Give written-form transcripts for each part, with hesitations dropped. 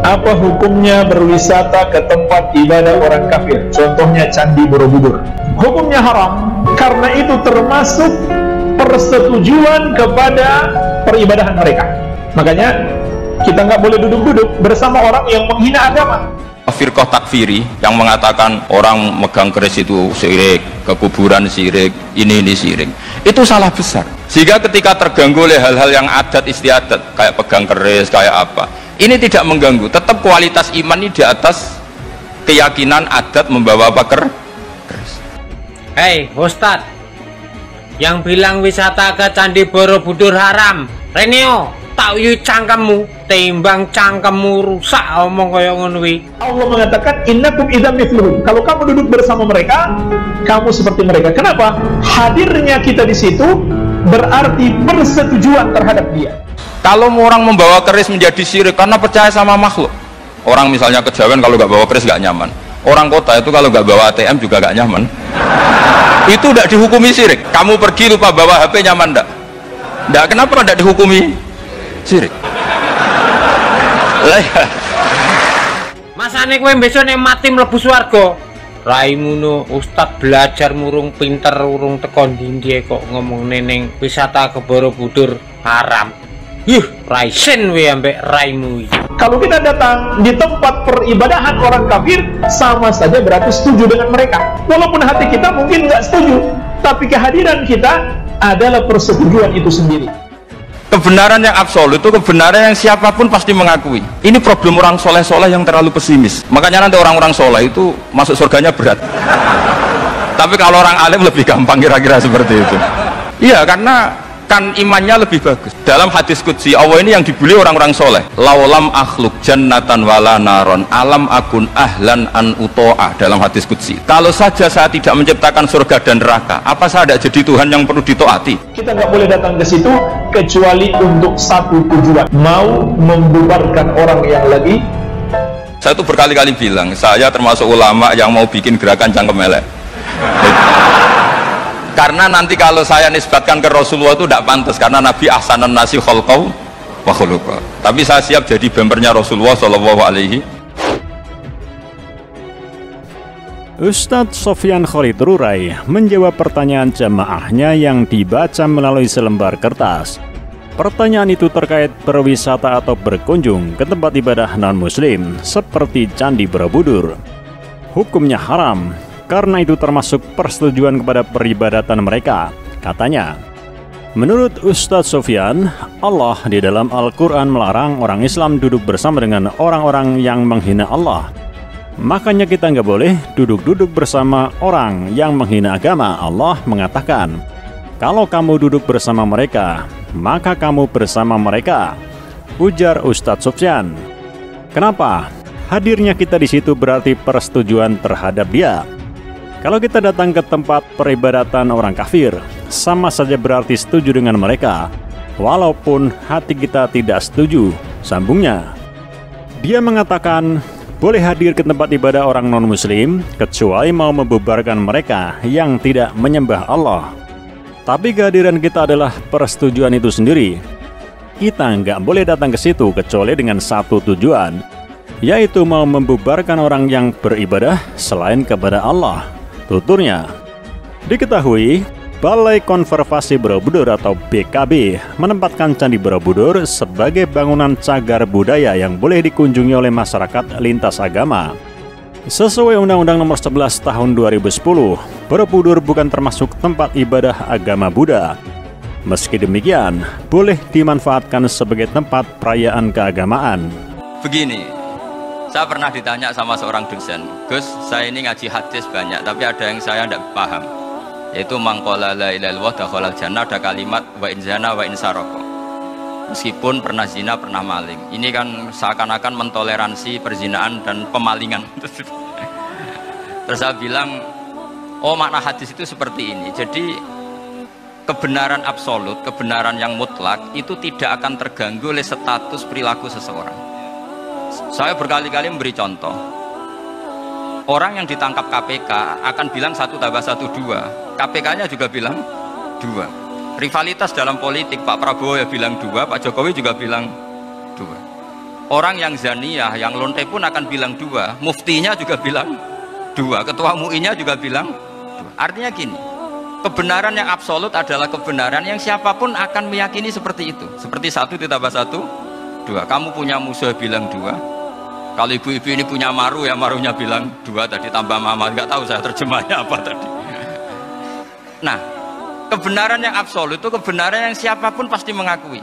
Apa hukumnya berwisata ke tempat ibadah orang kafir? Contohnya Candi Borobudur. Hukumnya haram, karena itu termasuk persetujuan kepada peribadahan mereka. Makanya kita nggak boleh duduk-duduk bersama orang yang menghina agama. Firqah takfiri yang mengatakan orang megang keris itu syirik, ke kuburan syirik, ini syirik, itu salah besar. Sehingga ketika terganggu oleh hal-hal yang adat istiadat, kayak pegang keris, kayak apa, ini tidak mengganggu. Tetap kualitas iman ini di atas keyakinan adat membawa apa keris. Hei Ustadz, yang bilang wisata ke Candi Borobudur haram, Renio, tak yu cangkemmu, timbang cangkemmu rusak omong kaya ngono kuwi. Allah mengatakan innakum idzam mithluhum. Kalau kamu duduk bersama mereka, kamu seperti mereka. Kenapa? Hadirnya kita di situ berarti persetujuan terhadap dia. Kalau orang membawa keris menjadi syirik karena percaya sama makhluk. Orang misalnya kejawen kalau nggak bawa keris nggak nyaman. Orang kota itu kalau nggak bawa ATM juga nggak nyaman. Itu tidak dihukumi syirik. Kamu pergi lupa bawa HP, nyaman enggak? Enggak, kenapa tidak dihukumi syirik? Masane kowe besok nek mati mlebu swarga. Raimuno Ustadz belajar murung pinter urung teko ndi kok ngomong neneng wisata ke Borobudur haram. Raisen we ambek raimu. Kalau kita datang di tempat peribadahan orang kafir, sama saja berarti setuju dengan mereka. Walaupun hati kita mungkin nggak setuju, tapi kehadiran kita adalah persetujuan itu sendiri. Kebenaran yang absolut itu kebenaran yang siapapun pasti mengakui. Ini problem orang soleh-soleh yang terlalu pesimis. Makanya nanti orang-orang soleh itu masuk surganya berat. Tapi kalau orang alim lebih gampang, kira-kira seperti itu. Iya, karena kan imannya lebih bagus. Dalam hadis qudsi Allah ini yang dibuli orang-orang soleh. Laulam akhluk jannatan wala naron alam akun ahlan an uto'ah. Dalam hadis qudsi, kalau saja saya tidak menciptakan surga dan neraka, apa saya tidak jadi Tuhan yang perlu ditaati? Kita nggak boleh datang ke situ kecuali untuk satu tujuan, mau membubarkan orang yang lagi. Saya tuh berkali-kali bilang, saya termasuk ulama yang mau bikin gerakan cangkem elek. Karena nanti kalau saya nisbatkan ke Rasulullah itu tidak pantas, karena Nabi ahsanan nasi khalqaw wa khuluqa. Tapi saya siap jadi bempernya Rasulullah sallallahu alaihi. Ustadz Sofyan Khalid Rurai menjawab pertanyaan jamaahnya yang dibaca melalui selembar kertas. Pertanyaan itu terkait berwisata atau berkunjung ke tempat ibadah non-muslim seperti Candi Borobudur. Hukumnya haram, karena itu termasuk persetujuan kepada peribadatan mereka. Katanya, menurut Ustadz Sofyan, Allah di dalam Al-Quran melarang orang Islam duduk bersama dengan orang-orang yang menghina Allah. Makanya kita nggak boleh duduk-duduk bersama orang yang menghina agama. Allah mengatakan, kalau kamu duduk bersama mereka, maka kamu bersama mereka. Ujar Ustadz Sofyan. Kenapa? Hadirnya kita di situ berarti persetujuan terhadap dia. Kalau kita datang ke tempat peribadatan orang kafir, sama saja berarti setuju dengan mereka, walaupun hati kita tidak setuju. Sambungnya, dia mengatakan boleh hadir ke tempat ibadah orang non-muslim kecuali mau membubarkan mereka yang tidak menyembah Allah. Tapi kehadiran kita adalah persetujuan itu sendiri. Kita nggak boleh datang ke situ kecuali dengan satu tujuan, yaitu mau membubarkan orang yang beribadah selain kepada Allah. Tuturnya, diketahui Balai Konservasi Borobudur atau BKB menempatkan Candi Borobudur sebagai bangunan cagar budaya yang boleh dikunjungi oleh masyarakat lintas agama. Sesuai Undang-Undang Nomor 11 Tahun 2010, Borobudur bukan termasuk tempat ibadah agama Buddha. Meski demikian, boleh dimanfaatkan sebagai tempat perayaan keagamaan. Begini, saya pernah ditanya sama seorang dosen, Gus, saya ini ngaji hadis banyak, tapi ada yang saya tidak paham, yaitu mangqala la ilaha illallah dakhalal jannah, ada kalimat wa in zana wa in saraka. Meskipun pernah zina, pernah maling. Ini kan seakan-akan mentoleransi perzinaan dan pemalingan. Terus saya bilang, oh makna hadis itu seperti ini. Jadi kebenaran absolut, kebenaran yang mutlak itu tidak akan terganggu oleh status perilaku seseorang. Saya berkali-kali memberi contoh. Orang yang ditangkap KPK akan bilang 1 tambah 1 2. KPK-nya juga bilang 2. Rivalitas dalam politik, Pak Prabowo ya bilang 2, Pak Jokowi juga bilang 2. Orang yang zaniyah, yang lonte pun akan bilang 2, muftinya juga bilang 2, ketua MUI-nya juga bilang 2. Artinya gini, kebenaran yang absolut adalah kebenaran yang siapapun akan meyakini seperti itu. Seperti 1 ditambah 1, 2. Kamu punya musuh bilang 2. Kalau ibu-ibu ini punya maru, ya marunya bilang 2 tadi tambah mama. Nggak tahu saya terjemahnya apa tadi. Nah, kebenaran yang absolut itu kebenaran yang siapapun pasti mengakui.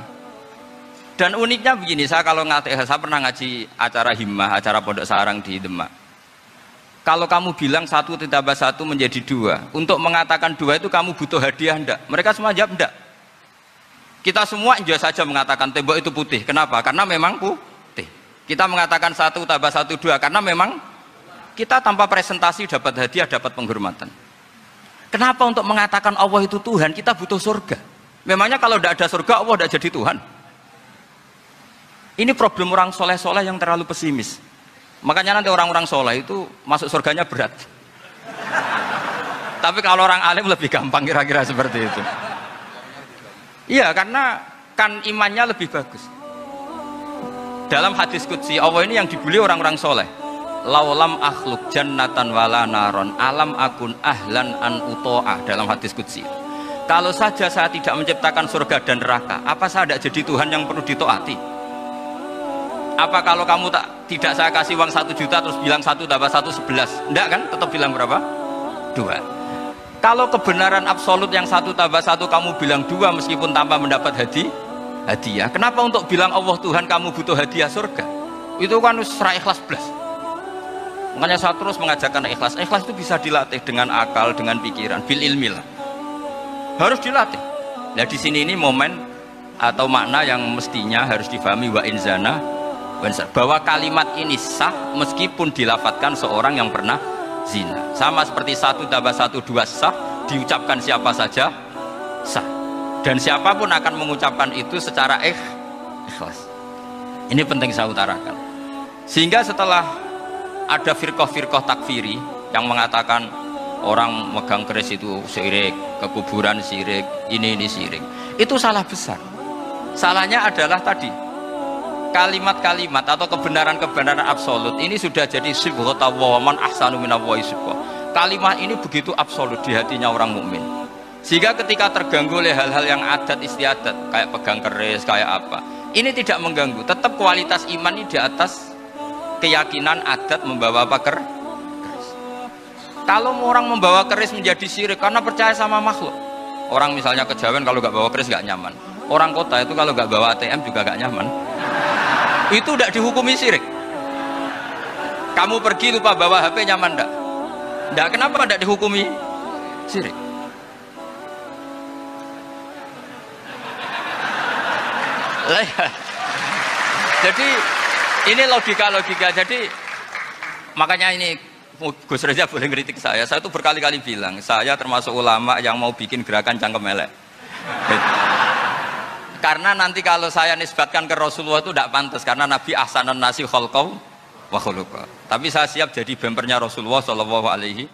Dan uniknya begini, saya pernah ngaji acara himmah, acara pondok sarang di Demak. Kalau kamu bilang 1 ditambah 1 menjadi 2, untuk mengatakan 2 itu kamu butuh hadiah enggak? Mereka semua jawab enggak. Kita semua saja mengatakan tembok itu putih. Kenapa? Karena memang putih. Kita mengatakan 1 tambah 1 2 karena memang kita tanpa presentasi dapat hadiah, dapat penghormatan. Kenapa untuk mengatakan Allah itu Tuhan kita butuh surga? Memangnya kalau tidak ada surga Allah tidak jadi Tuhan? Ini problem orang soleh-soleh yang terlalu pesimis. Makanya nanti orang-orang soleh itu masuk surganya berat. Tapi kalau orang alim lebih gampang kira-kira seperti itu. Iya, karena kan imannya lebih bagus. Dalam hadis qudsi Allah ini yang dibuli orang-orang soleh. Laulam akhluk jannatan wala naron alam akun ahlan an uto'ah, dalam hadis qudsi. Kalau saja saya tidak menciptakan surga dan neraka, apa saya tidak jadi Tuhan yang perlu ditaati? Apa kalau kamu tidak saya kasih uang 1 juta terus bilang 1 tambah 1 11? Enggak kan? Tetap bilang berapa? 2. Kalau kebenaran absolut yang 1 tambah 1 kamu bilang 2 meskipun tanpa mendapat hadiah. Kenapa untuk bilang Allah Tuhan kamu butuh hadiah surga? Itu kan serah ikhlas belas. Makanya saya terus mengajarkan ikhlas. Ikhlas itu bisa dilatih dengan akal, dengan pikiran, bil ilmil. Harus dilatih. Nah di sini ini momen atau makna yang mestinya harus difahami wa inzana, bahwa kalimat ini sah meskipun dilafatkan seorang yang pernah zina. Sama seperti 1 tambah 1 2 sah, diucapkan siapa saja sah. Dan siapapun akan mengucapkan itu secara ikhlas. Ini penting saya utarakan. Sehingga setelah ada firqah-firqah takfiri yang mengatakan orang megang keris itu syirik, ke kuburan syirik, ini syirik. Itu salah besar. Salahnya adalah tadi kalimat-kalimat atau kebenaran-kebenaran absolut ini sudah jadi sibghata wa man ahsanu minallahi sibghah. Kalimat ini begitu absolut di hatinya orang mukmin. Sehingga ketika terganggu oleh hal-hal yang adat istiadat kayak pegang keris, kayak apa, ini tidak mengganggu. Tetap kualitas iman ini di atas keyakinan adat membawa apa keris. Kalau orang membawa keris menjadi syirik karena percaya sama makhluk. Orang misalnya kejawen kalau nggak bawa keris nggak nyaman. Orang kota itu kalau nggak bawa ATM juga nggak nyaman. Itu tidak dihukumi syirik. Kamu pergi lupa bawa HP nyaman enggak? Enggak, kenapa tidak dihukumi syirik? Jadi ini logika-logika. Jadi makanya ini Gus Reza boleh ngeritik saya itu berkali-kali bilang saya termasuk ulama yang mau bikin gerakan cangkem elek. Karena nanti kalau saya nisbatkan ke Rasulullah itu tidak pantas, karena Nabi ahsanan nasi khalqaw wa khuluqa. Tapi saya siap jadi bempernya Rasulullah sallallahu alaihi